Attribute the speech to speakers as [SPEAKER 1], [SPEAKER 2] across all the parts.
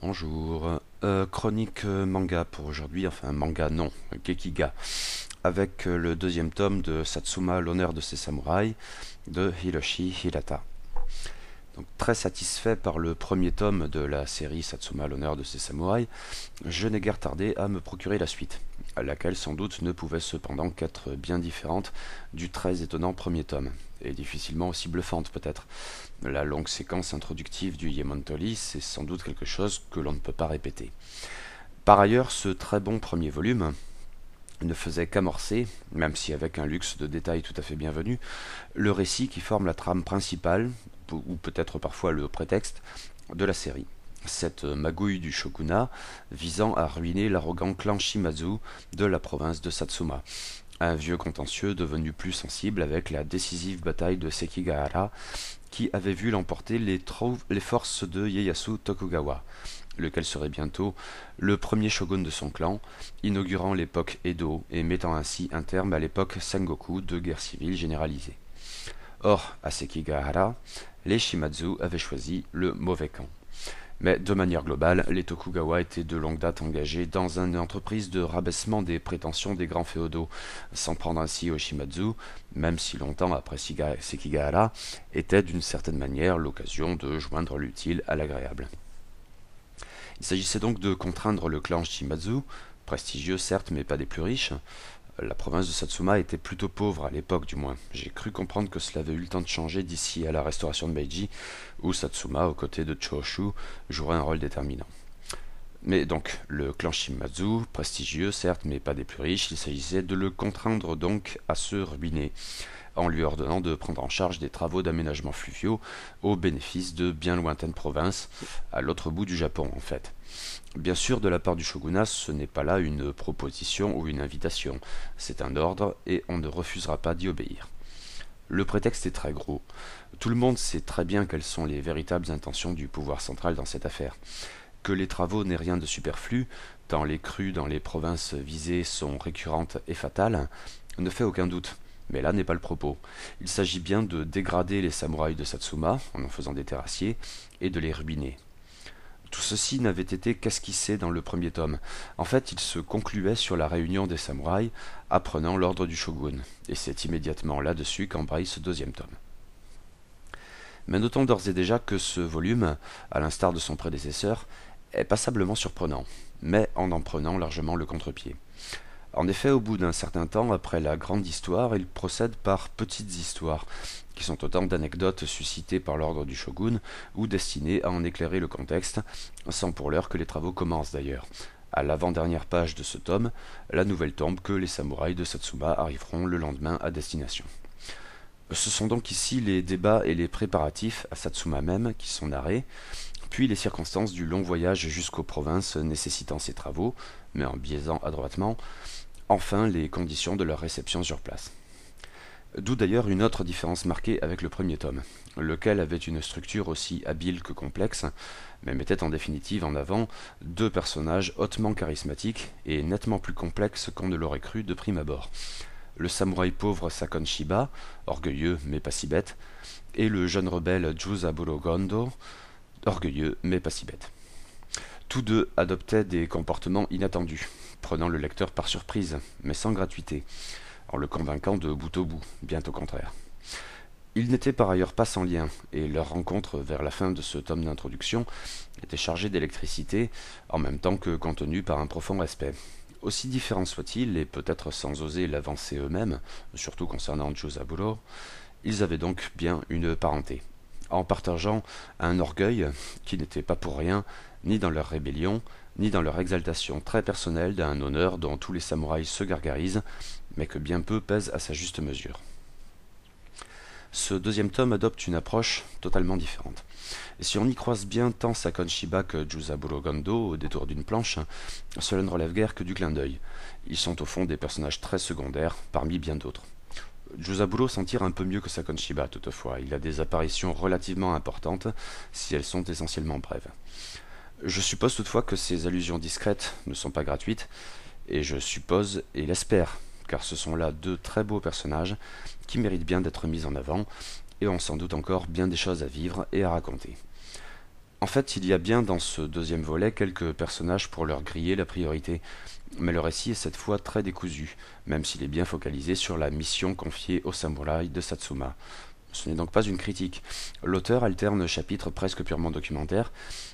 [SPEAKER 1] Bonjour. Chronique manga pour aujourd'hui, enfin manga non, Gekiga, avec le deuxième tome de Satsuma, l'honneur de ses samouraïs, de Hiroshi Hirata. Donc, très satisfait par le premier tome de la série Satsuma, l'honneur de ses samouraïs, je n'ai guère tardé à me procurer la suite, laquelle sans doute ne pouvait cependant qu'être bien différente du très étonnant premier tome, et difficilement aussi bluffante peut-être. La longue séquence introductive du Yemontoli, c'est sans doute quelque chose que l'on ne peut pas répéter. Par ailleurs, ce très bon premier volume ne faisait qu'amorcer, même si avec un luxe de détails tout à fait bienvenu, le récit qui forme la trame principale, ou peut-être parfois le prétexte, de la série. Cette magouille du shogunat visant à ruiner l'arrogant clan Shimazu de la province de Satsuma. Un vieux contentieux devenu plus sensible avec la décisive bataille de Sekigahara qui avait vu l'emporter les forces de Ieyasu Tokugawa, lequel serait bientôt le premier shogun de son clan, inaugurant l'époque Edo et mettant ainsi un terme à l'époque Sengoku de guerre civile généralisée. Or, à Sekigahara, les Shimazu avaient choisi le mauvais camp. Mais de manière globale, les Tokugawa étaient de longue date engagés dans une entreprise de rabaissement des prétentions des grands féodaux, s'en prendre ainsi aux Shimazu, même si longtemps après Sekigahara, était d'une certaine manière l'occasion de joindre l'utile à l'agréable. Il s'agissait donc de contraindre le clan Shimazu, prestigieux certes mais pas des plus riches. La province de Satsuma était plutôt pauvre à l'époque du moins. J'ai cru comprendre que cela avait eu le temps de changer d'ici à la restauration de Meiji, où Satsuma, aux côtés de Choshu, jouerait un rôle déterminant. Mais donc, le clan Shimazu, prestigieux certes mais pas des plus riches, il s'agissait de le contraindre donc à se ruiner, en lui ordonnant de prendre en charge des travaux d'aménagement fluviaux au bénéfice de bien lointaines provinces, à l'autre bout du Japon en fait. Bien sûr, de la part du shogunat, ce n'est pas là une proposition ou une invitation, c'est un ordre et on ne refusera pas d'y obéir. Le prétexte est très gros. Tout le monde sait très bien quelles sont les véritables intentions du pouvoir central dans cette affaire. Que les travaux n'aient rien de superflu, tant les crues dans les provinces visées sont récurrentes et fatales, ne fait aucun doute. Mais là n'est pas le propos. Il s'agit bien de dégrader les samouraïs de Satsuma, en faisant des terrassiers, et de les ruiner. Tout ceci n'avait été qu'esquissé dans le premier tome. En fait, il se concluait sur la réunion des samouraïs, apprenant l'ordre du shogun, et c'est immédiatement là-dessus qu'embraye ce deuxième tome. Mais notons d'ores et déjà que ce volume, à l'instar de son prédécesseur, est passablement surprenant, mais en prenant largement le contre-pied. En effet, au bout d'un certain temps, après la grande histoire, il procède par petites histoires, qui sont autant d'anecdotes suscitées par l'ordre du shogun, ou destinées à en éclairer le contexte, sans pour l'heure que les travaux commencent d'ailleurs. À l'avant-dernière page de ce tome, la nouvelle tombe que les samouraïs de Satsuma arriveront le lendemain à destination. Ce sont donc ici les débats et les préparatifs à Satsuma même qui sont narrés, puis les circonstances du long voyage jusqu'aux provinces nécessitant ces travaux, mais en biaisant adroitement, enfin les conditions de leur réception sur place. D'où d'ailleurs une autre différence marquée avec le premier tome, lequel avait une structure aussi habile que complexe, mais mettait en définitive en avant deux personnages hautement charismatiques et nettement plus complexes qu'on ne l'aurait cru de prime abord. Le samouraï pauvre Sakon Shiba, orgueilleux mais pas si bête, et le jeune rebelle Juzaburo Gondo, orgueilleux mais pas si bête. Tous deux adoptaient des comportements inattendus, prenant le lecteur par surprise, mais sans gratuité, en le convainquant de bout au bout, bien au contraire. Ils n'étaient par ailleurs pas sans lien, et leur rencontre vers la fin de ce tome d'introduction était chargée d'électricité, en même temps que contenue par un profond respect. Aussi différents soient-ils, et peut-être sans oser l'avancer eux-mêmes, surtout concernant Juzaburo, ils avaient donc bien une parenté, en partageant un orgueil qui n'était pas pour rien, ni dans leur rébellion, ni dans leur exaltation très personnelle d'un honneur dont tous les samouraïs se gargarisent, mais que bien peu pèse à sa juste mesure. Ce deuxième tome adopte une approche totalement différente. Et si on y croise bien tant Sakon Shiba que Juzaburo Gondo au détour d'une planche, cela ne relève guère que du clin d'œil. Ils sont au fond des personnages très secondaires, parmi bien d'autres. Juzaburo s'en tire un peu mieux que Sakon Shiba toutefois, il a des apparitions relativement importantes, si elles sont essentiellement brèves. Je suppose toutefois que ces allusions discrètes ne sont pas gratuites, et je suppose et l'espère, car ce sont là deux très beaux personnages qui méritent bien d'être mis en avant, et ont sans doute encore bien des choses à vivre et à raconter. En fait, il y a bien dans ce deuxième volet quelques personnages pour leur griller la priorité, mais le récit est cette fois très décousu, même s'il est bien focalisé sur la mission confiée aux samouraïs de Satsuma. Ce n'est donc pas une critique. L'auteur alterne chapitres presque purement documentaires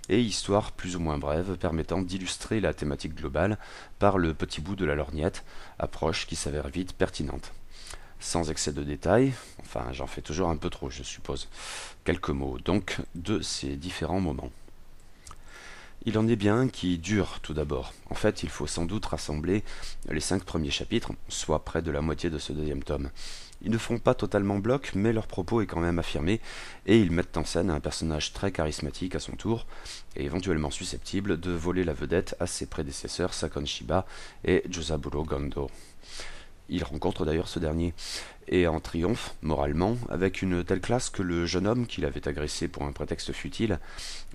[SPEAKER 1] et histoires plus ou moins brèves permettant d'illustrer la thématique globale par le petit bout de la lorgnette, approche qui s'avère vite pertinente. Sans excès de détails, enfin j'en fais toujours un peu trop je suppose. Quelques mots donc de ces différents moments. Il en est bien un qui dure tout d'abord. En fait, il faut sans doute rassembler les 5 premiers chapitres, soit près de la moitié de ce deuxième tome. Ils ne font pas totalement bloc, mais leur propos est quand même affirmé, et ils mettent en scène un personnage très charismatique à son tour, et éventuellement susceptible de voler la vedette à ses prédécesseurs Sakon Shiba et Josaburo Gondo. Il rencontre d'ailleurs ce dernier, et en triomphe, moralement, avec une telle classe que le jeune homme qui l'avait agressé pour un prétexte futile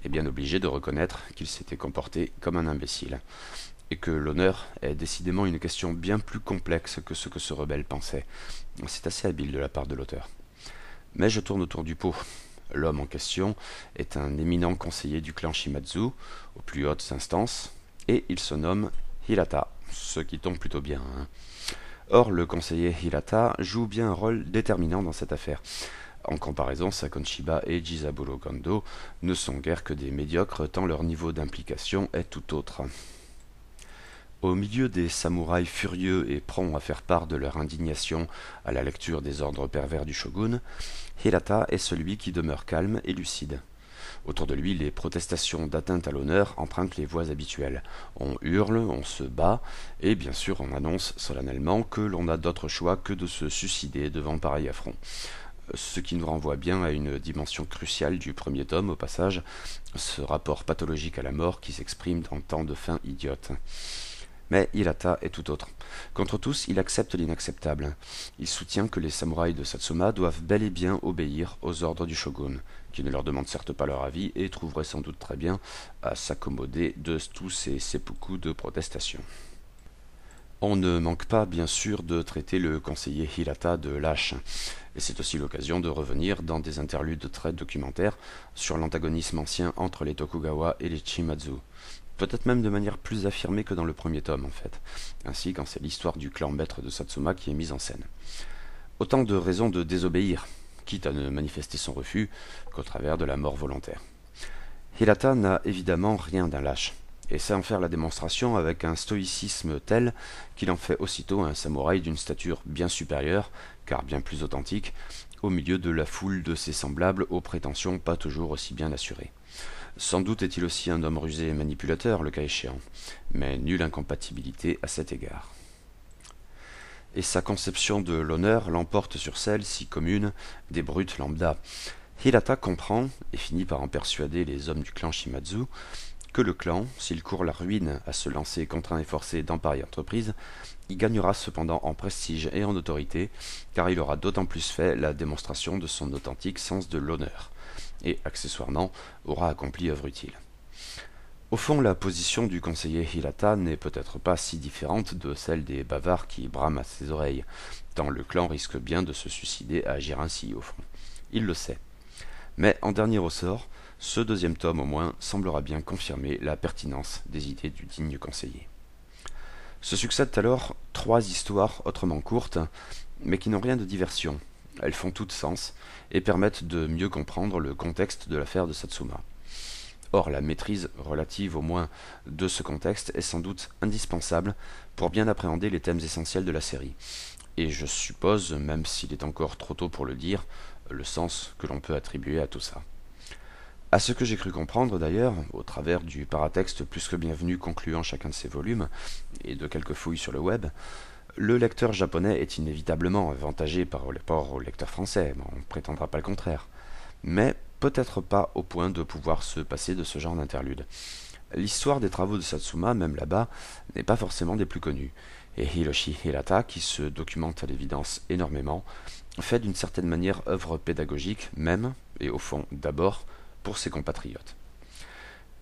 [SPEAKER 1] est bien obligé de reconnaître qu'il s'était comporté comme un imbécile, et que l'honneur est décidément une question bien plus complexe que ce que ce rebelle pensait. C'est assez habile de la part de l'auteur. Mais je tourne autour du pot. L'homme en question est un éminent conseiller du clan Shimazu, aux plus hautes instances, et il se nomme Hirata, ce qui tombe plutôt bien, hein. Or, le conseiller Hirata joue bien un rôle déterminant dans cette affaire. En comparaison, Sakon Shiba et Jizaburo Gondo ne sont guère que des médiocres tant leur niveau d'implication est tout autre. Au milieu des samouraïs furieux et prompts à faire part de leur indignation à la lecture des ordres pervers du shogun, Hirata est celui qui demeure calme et lucide. Autour de lui, les protestations d'atteinte à l'honneur empruntent les voies habituelles. On hurle, on se bat, et bien sûr on annonce solennellement que l'on n'a d'autre choix que de se suicider devant pareil affront. Ce qui nous renvoie bien à une dimension cruciale du premier tome, au passage, ce rapport pathologique à la mort qui s'exprime dans tant de fins idiotes. Mais Hirata est tout autre. Contre tous, il accepte l'inacceptable. Il soutient que les samouraïs de Satsuma doivent bel et bien obéir aux ordres du shogun, qui ne leur demande certes pas leur avis et trouverait sans doute très bien à s'accommoder de tous ces seppuku de protestation. On ne manque pas, bien sûr, de traiter le conseiller Hirata de lâche, et c'est aussi l'occasion de revenir dans des interludes très documentaires sur l'antagonisme ancien entre les Tokugawa et les Shimazu. Peut-être même de manière plus affirmée que dans le premier tome en fait, ainsi quand c'est l'histoire du clan maître de Satsuma qui est mise en scène. Autant de raisons de désobéir, quitte à ne manifester son refus qu'au travers de la mort volontaire. Hirata n'a évidemment rien d'un lâche, et sait en faire la démonstration avec un stoïcisme tel qu'il en fait aussitôt un samouraï d'une stature bien supérieure, car bien plus authentique, au milieu de la foule de ses semblables aux prétentions pas toujours aussi bien assurées. Sans doute est-il aussi un homme rusé et manipulateur, le cas échéant, mais nulle incompatibilité à cet égard. Et sa conception de l'honneur l'emporte sur celle, si commune, des brutes lambda. Hirata comprend, et finit par en persuader les hommes du clan Shimazu, que le clan, s'il court la ruine à se lancer contraint et forcé dans pareille entreprise, y gagnera cependant en prestige et en autorité, car il aura d'autant plus fait la démonstration de son authentique sens de l'honneur, et accessoirement aura accompli œuvre utile. Au fond, la position du conseiller Hirata n'est peut-être pas si différente de celle des bavards qui brament à ses oreilles, tant le clan risque bien de se suicider à agir ainsi, au fond. Il le sait. Mais en dernier ressort, ce deuxième tome au moins semblera bien confirmer la pertinence des idées du digne conseiller. Se succèdent alors 3 histoires autrement courtes, mais qui n'ont rien de diversion. Elles font toutes sens et permettent de mieux comprendre le contexte de l'affaire de Satsuma. Or, la maîtrise relative au moins de ce contexte est sans doute indispensable pour bien appréhender les thèmes essentiels de la série. Et je suppose, même s'il est encore trop tôt pour le dire, le sens que l'on peut attribuer à tout ça. À ce que j'ai cru comprendre d'ailleurs, au travers du paratexte plus que bienvenu concluant chacun de ces volumes, et de quelques fouilles sur le web, le lecteur japonais est inévitablement avantagé par rapport au lecteur français, on ne prétendra pas le contraire. Mais peut-être pas au point de pouvoir se passer de ce genre d'interlude. L'histoire des travaux de Satsuma, même là-bas, n'est pas forcément des plus connus, et Hiroshi Hirata, qui se documente à l'évidence énormément, fait d'une certaine manière œuvre pédagogique, même, et au fond d'abord, pour ses compatriotes.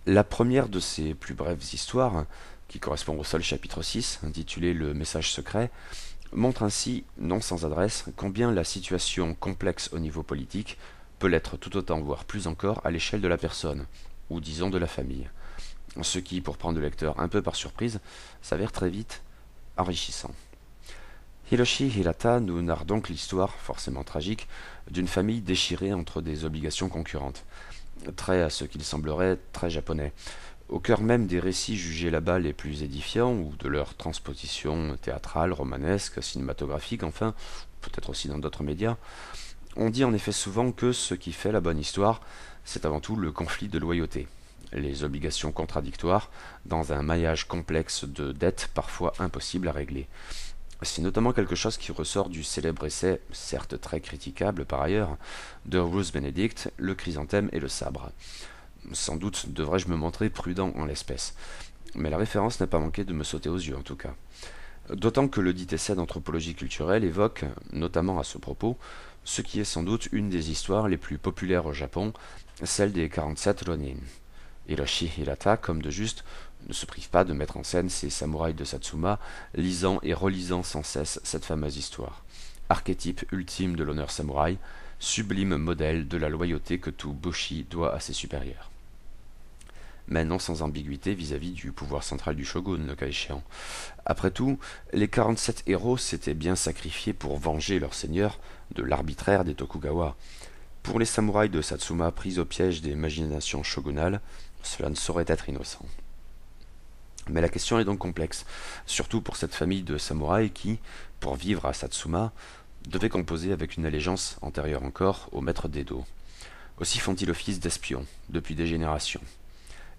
[SPEAKER 1] La première de ces plus brèves histoires, qui correspond au seul chapitre 6, intitulé Le message secret, montre ainsi, non sans adresse, combien la situation complexe au niveau politique peut l'être tout autant, voire plus encore, à l'échelle de la personne, ou disons de la famille. Ce qui, pour prendre le lecteur un peu par surprise, s'avère très vite enrichissant. Hiroshi Hirata nous narre donc l'histoire, forcément tragique, d'une famille déchirée entre des obligations concurrentes. Trait à ce qu'il semblerait très japonais. Au cœur même des récits jugés là-bas les plus édifiants, ou de leur transposition théâtrale, romanesque, cinématographique, enfin, peut-être aussi dans d'autres médias, on dit en effet souvent que ce qui fait la bonne histoire, c'est avant tout le conflit de loyauté, les obligations contradictoires, dans un maillage complexe de dettes parfois impossibles à régler. C'est notamment quelque chose qui ressort du célèbre essai, certes très critiquable par ailleurs, de Ruth Benedict, Le chrysanthème et le sabre. Sans doute devrais-je me montrer prudent en l'espèce, mais la référence n'a pas manqué de me sauter aux yeux en tout cas. D'autant que le dit essai d'anthropologie culturelle évoque, notamment à ce propos, ce qui est sans doute une des histoires les plus populaires au Japon, celle des 47 Ronin. Hiroshi Hirata, comme de juste, ne se prive pas de mettre en scène ces samouraïs de Satsuma, lisant et relisant sans cesse cette fameuse histoire. Archétype ultime de l'honneur samouraï, sublime modèle de la loyauté que tout Boshi doit à ses supérieurs. Mais non sans ambiguïté vis-à-vis du pouvoir central du shogun, le cas échéant. Après tout, les 47 héros s'étaient bien sacrifiés pour venger leur seigneur de l'arbitraire des Tokugawa. Pour les samouraïs de Satsuma pris au piège des machinations shogunales, cela ne saurait être innocent. Mais la question est donc complexe, surtout pour cette famille de samouraïs qui, pour vivre à Satsuma, devait composer avec une allégeance antérieure encore au maître d'Edo. Aussi font-ils office d'espions, depuis des générations.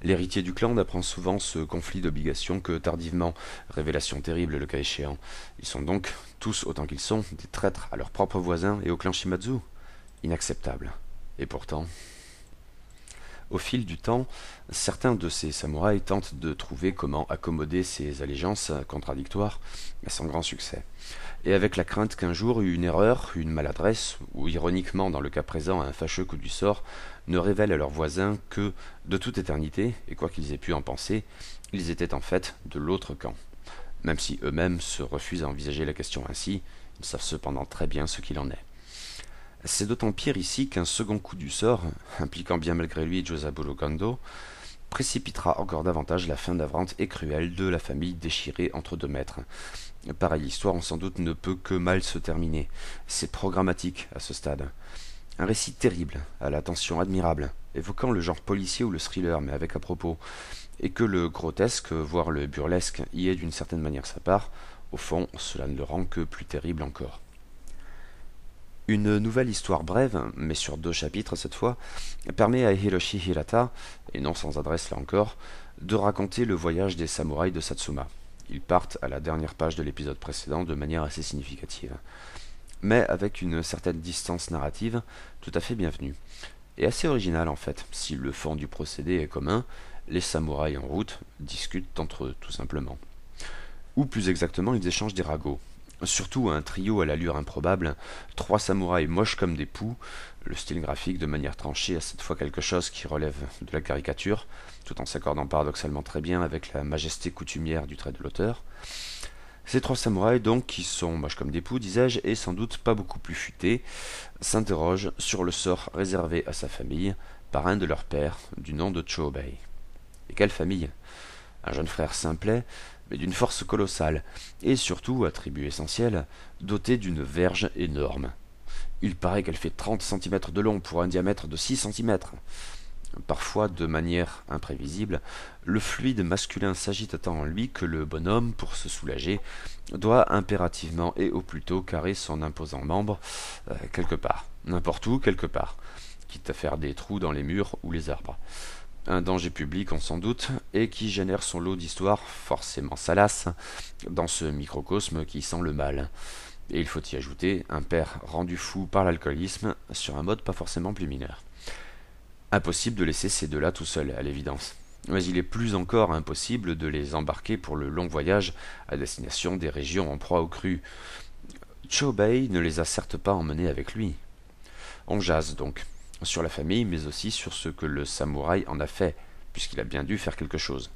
[SPEAKER 1] L'héritier du clan apprend souvent ce conflit d'obligations que tardivement, révélation terrible le cas échéant. Ils sont donc, tous autant qu'ils sont, des traîtres à leurs propres voisins et au clan Shimazu. Inacceptable. Et pourtant... Au fil du temps, certains de ces samouraïs tentent de trouver comment accommoder ces allégeances contradictoires, mais sans grand succès. Et avec la crainte qu'un jour une erreur, une maladresse, ou ironiquement dans le cas présent un fâcheux coup du sort, ne révèle à leurs voisins que, de toute éternité, et quoi qu'ils aient pu en penser, ils étaient en fait de l'autre camp. Même si eux-mêmes se refusent à envisager la question ainsi, ils savent cependant très bien ce qu'il en est. C'est d'autant pire ici qu'un second coup du sort, impliquant bien malgré lui Josaburo Kando, précipitera encore davantage la fin navrante et cruelle de la famille déchirée entre deux maîtres. Pareille histoire, on sans doute ne peut que mal se terminer. C'est programmatique à ce stade. Un récit terrible, à la tension admirable, évoquant le genre policier ou le thriller, mais avec à propos, et que le grotesque, voire le burlesque, y est d'une certaine manière sa part, au fond, cela ne le rend que plus terrible encore. Une nouvelle histoire brève, mais sur 2 chapitres cette fois, permet à Hiroshi Hirata, et non sans adresse là encore, de raconter le voyage des samouraïs de Satsuma. Ils partent à la dernière page de l'épisode précédent de manière assez significative, mais avec une certaine distance narrative tout à fait bienvenue, et assez originale en fait, si le fond du procédé est commun, les samouraïs en route discutent entre eux tout simplement. Ou plus exactement, ils échangent des ragots. Surtout un trio à l'allure improbable, 3 samouraïs moches comme des poux, le style graphique de manière tranchée a cette fois quelque chose qui relève de la caricature, tout en s'accordant paradoxalement très bien avec la majesté coutumière du trait de l'auteur. Ces 3 samouraïs donc, qui sont moches comme des poux, disais-je, et sans doute pas beaucoup plus futés, s'interrogent sur le sort réservé à sa famille par un de leurs pères, du nom de Chōbei. Et quelle famille? Un jeune frère simplet, mais d'une force colossale, et surtout, attribut essentiel, doté d'une verge énorme. Il paraît qu'elle fait 30 cm de long pour un diamètre de 6 cm. Parfois, de manière imprévisible, le fluide masculin s'agite tant en lui que le bonhomme, pour se soulager, doit impérativement et au plus tôt carrer son imposant membre quelque part, n'importe où, quelque part, quitte à faire des trous dans les murs ou les arbres. Un danger public, on s'en doute, et qui génère son lot d'histoires forcément salaces dans ce microcosme qui sent le mal. Et il faut y ajouter un père rendu fou par l'alcoolisme sur un mode pas forcément plus mineur. Impossible de laisser ces deux-là tout seuls, à l'évidence. Mais il est plus encore impossible de les embarquer pour le long voyage à destination des régions en proie aux crues. Chōbei ne les a certes pas emmenés avec lui. On jase donc, sur la famille, mais aussi sur ce que le samouraï en a fait, puisqu'il a bien dû faire quelque chose.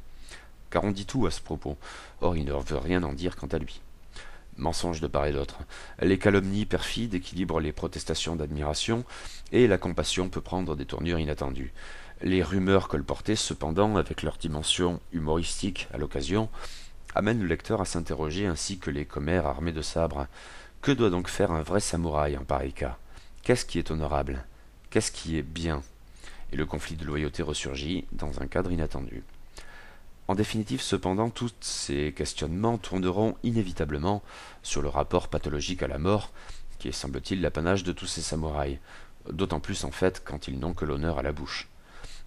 [SPEAKER 1] Car on dit tout à ce propos, or il ne veut rien en dire quant à lui. Mensonges de part et d'autre. Les calomnies perfides équilibrent les protestations d'admiration, et la compassion peut prendre des tournures inattendues. Les rumeurs colportées, cependant, avec leur dimension humoristique à l'occasion, amènent le lecteur à s'interroger ainsi que les commères armés de sabres. Que doit donc faire un vrai samouraï en pareil cas? Qu'est-ce qui est honorable? Qu'est-ce qui est bien? Et le conflit de loyauté ressurgit dans un cadre inattendu. En définitive, cependant, tous ces questionnements tourneront inévitablement sur le rapport pathologique à la mort, qui est, semble-t-il, l'apanage de tous ces samouraïs, d'autant plus en fait quand ils n'ont que l'honneur à la bouche.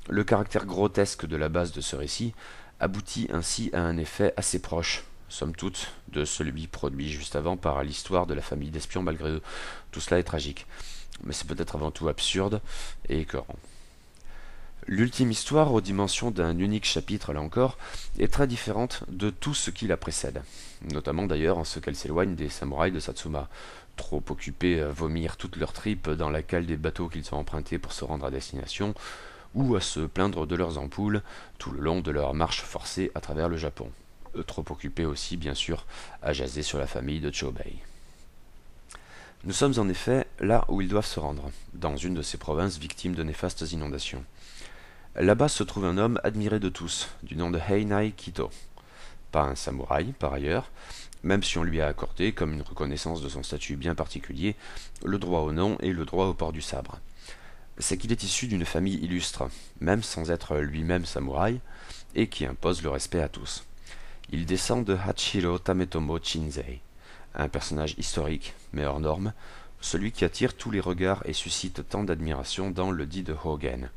[SPEAKER 1] Le caractère grotesque de la base de ce récit aboutit ainsi à un effet assez proche, somme toute, de celui produit juste avant par l'histoire de la famille d'espions malgré eux. Tout cela est tragique, mais c'est peut-être avant tout absurde et écœurant. L'ultime histoire, aux dimensions d'un unique chapitre là encore, est très différente de tout ce qui la précède, notamment d'ailleurs en ce qu'elle s'éloigne des samouraïs de Satsuma, trop occupés à vomir toutes leurs tripes dans la cale des bateaux qu'ils ont empruntés pour se rendre à destination, ou à se plaindre de leurs ampoules tout le long de leur marche forcée à travers le Japon. Eux trop occupés aussi, bien sûr, à jaser sur la famille de Chobei. Nous sommes en effet là où ils doivent se rendre, dans une de ces provinces victimes de néfastes inondations. Là-bas se trouve un homme admiré de tous, du nom de Heinai Kito. Pas un samouraï, par ailleurs, même si on lui a accordé, comme une reconnaissance de son statut bien particulier, le droit au nom et le droit au port du sabre. C'est qu'il est issu d'une famille illustre, même sans être lui-même samouraï, et qui impose le respect à tous. Il descend de Hachiro Tametomo Shinzei, un personnage historique, mais hors norme, celui qui attire tous les regards et suscite tant d'admiration dans le dit de Hogen,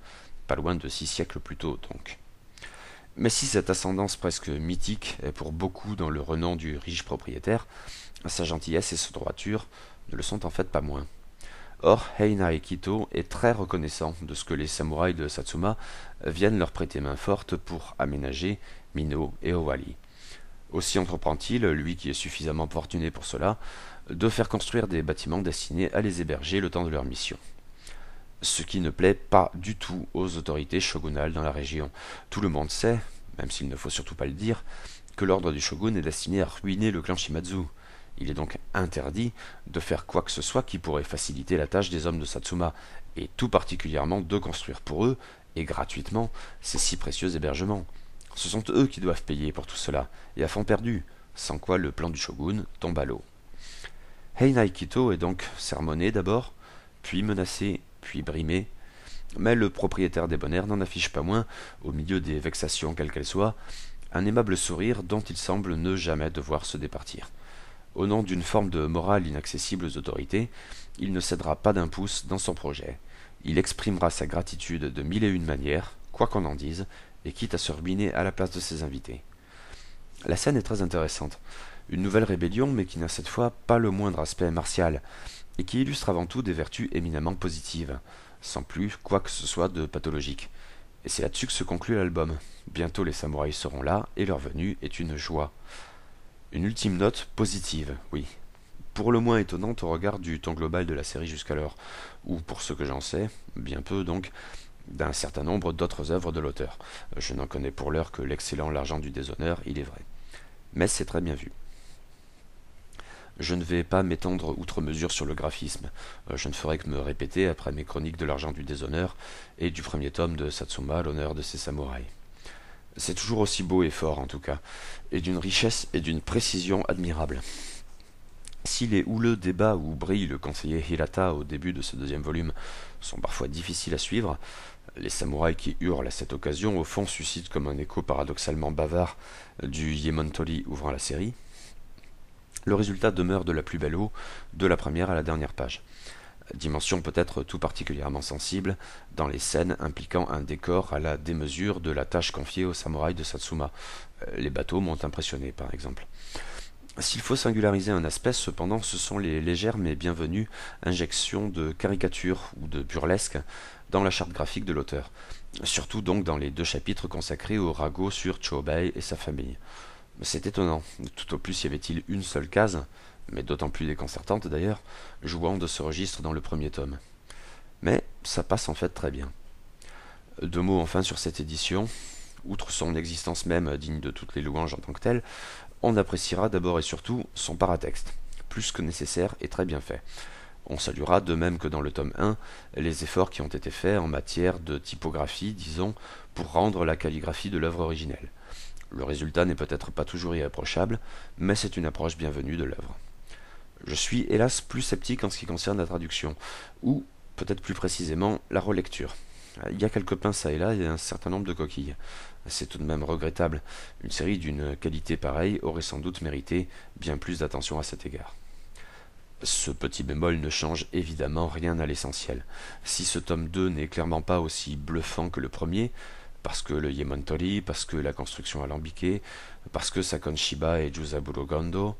[SPEAKER 1] pas loin de 6 siècles plus tôt donc. Mais si cette ascendance presque mythique est pour beaucoup dans le renom du riche propriétaire, sa gentillesse et sa droiture ne le sont en fait pas moins. Or, Heinai Kito est très reconnaissant de ce que les samouraïs de Satsuma viennent leur prêter main forte pour aménager Mino et Owari. Aussi entreprend-il, lui qui est suffisamment fortuné pour cela, de faire construire des bâtiments destinés à les héberger le temps de leur mission. Ce qui ne plaît pas du tout aux autorités shogunales dans la région. Tout le monde sait, même s'il ne faut surtout pas le dire, que l'ordre du shogun est destiné à ruiner le clan Shimazu. Il est donc interdit de faire quoi que ce soit qui pourrait faciliter la tâche des hommes de Satsuma, et tout particulièrement de construire pour eux, et gratuitement, ces si précieux hébergements. Ce sont eux qui doivent payer pour tout cela, et à fond perdu, sans quoi le plan du shogun tombe à l'eau. Heinai Kito est donc sermonné d'abord, puis menacé, puis brimé, mais le propriétaire débonnaire n'en affiche pas moins, au milieu des vexations quelles qu'elles soient, un aimable sourire dont il semble ne jamais devoir se départir. Au nom d'une forme de morale inaccessible aux autorités, il ne cédera pas d'un pouce dans son projet. Il exprimera sa gratitude de 1001 manières, quoi qu'on en dise, et quitte à se ruiner à la place de ses invités. La scène est très intéressante. Une nouvelle rébellion, mais qui n'a cette fois pas le moindre aspect martial, et qui illustre avant tout des vertus éminemment positives, sans plus quoi que ce soit de pathologique. Et c'est là-dessus que se conclut l'album. Bientôt les samouraïs seront là, et leur venue est une joie. Une ultime note positive, oui. Pour le moins étonnante au regard du ton global de la série jusqu'alors, ou pour ce que j'en sais, bien peu donc, d'un certain nombre d'autres œuvres de l'auteur. Je n'en connais pour l'heure que l'excellent L'Argent du Déshonneur, il est vrai. Mais c'est très bien vu. Je ne vais pas m'étendre outre mesure sur le graphisme. Je ne ferai que me répéter après mes chroniques de l'Argent du Déshonneur et du premier tome de Satsuma, l'honneur de ses samouraïs. C'est toujours aussi beau et fort en tout cas, et d'une richesse et d'une précision admirables. Si les houleux débats où brille le conseiller Hirata au début de ce deuxième volume sont parfois difficiles à suivre, les samouraïs qui hurlent à cette occasion au fond suscitent comme un écho paradoxalement bavard du Yemontori ouvrant la série. Le résultat demeure de la plus belle eau, de la première à la dernière page. Dimension peut-être tout particulièrement sensible dans les scènes impliquant un décor à la démesure de la tâche confiée aux samouraïs de Satsuma. Les bateaux m'ont impressionné par exemple. S'il faut singulariser un aspect, cependant, ce sont les légères mais bienvenues injections de caricature ou de burlesque dans la charte graphique de l'auteur, surtout donc dans les 2 chapitres consacrés au ragot sur Chobei et sa famille. C'est étonnant, tout au plus y avait-il une seule case, mais d'autant plus déconcertante d'ailleurs, jouant de ce registre dans le premier tome. Mais ça passe en fait très bien. 2 mots enfin sur cette édition. Outre son existence même digne de toutes les louanges en tant que telle, on appréciera d'abord et surtout son paratexte, plus que nécessaire et très bien fait. On saluera, de même que dans le tome 1, les efforts qui ont été faits en matière de typographie, disons, pour rendre la calligraphie de l'œuvre originelle. Le résultat n'est peut-être pas toujours irréprochable, mais c'est une approche bienvenue de l'œuvre. Je suis hélas plus sceptique en ce qui concerne la traduction, ou peut-être plus précisément la relecture. Il y a quelques pinces à et là et un certain nombre de coquilles. C'est tout de même regrettable. Une série d'une qualité pareille aurait sans doute mérité bien plus d'attention à cet égard. Ce petit bémol ne change évidemment rien à l'essentiel. Si ce tome 2 n'est clairement pas aussi bluffant que le premier, parce que le Yemontori, parce que la construction alambiquée, parce que Sakon Shiba et Jusaburo Gondo,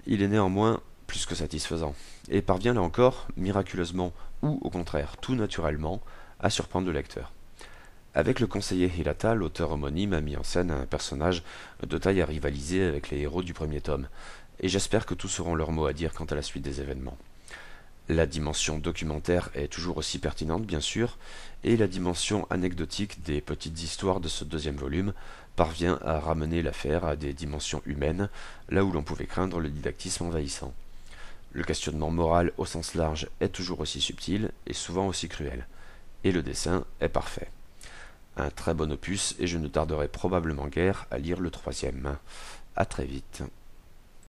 [SPEAKER 1] il est néanmoins plus que satisfaisant, et parvient là encore, miraculeusement, ou au contraire, tout naturellement, à surprendre le lecteur. Avec le conseiller Hirata, l'auteur homonyme a mis en scène un personnage de taille à rivaliser avec les héros du premier tome, et j'espère que tous auront leur mot à dire quant à la suite des événements. La dimension documentaire est toujours aussi pertinente, bien sûr, et la dimension anecdotique des petites histoires de ce deuxième volume parvient à ramener l'affaire à des dimensions humaines, là où l'on pouvait craindre le didactisme envahissant. Le questionnement moral au sens large est toujours aussi subtil et souvent aussi cruel, et le dessin est parfait. Un très bon opus, et je ne tarderai probablement guère à lire le troisième. À très vite.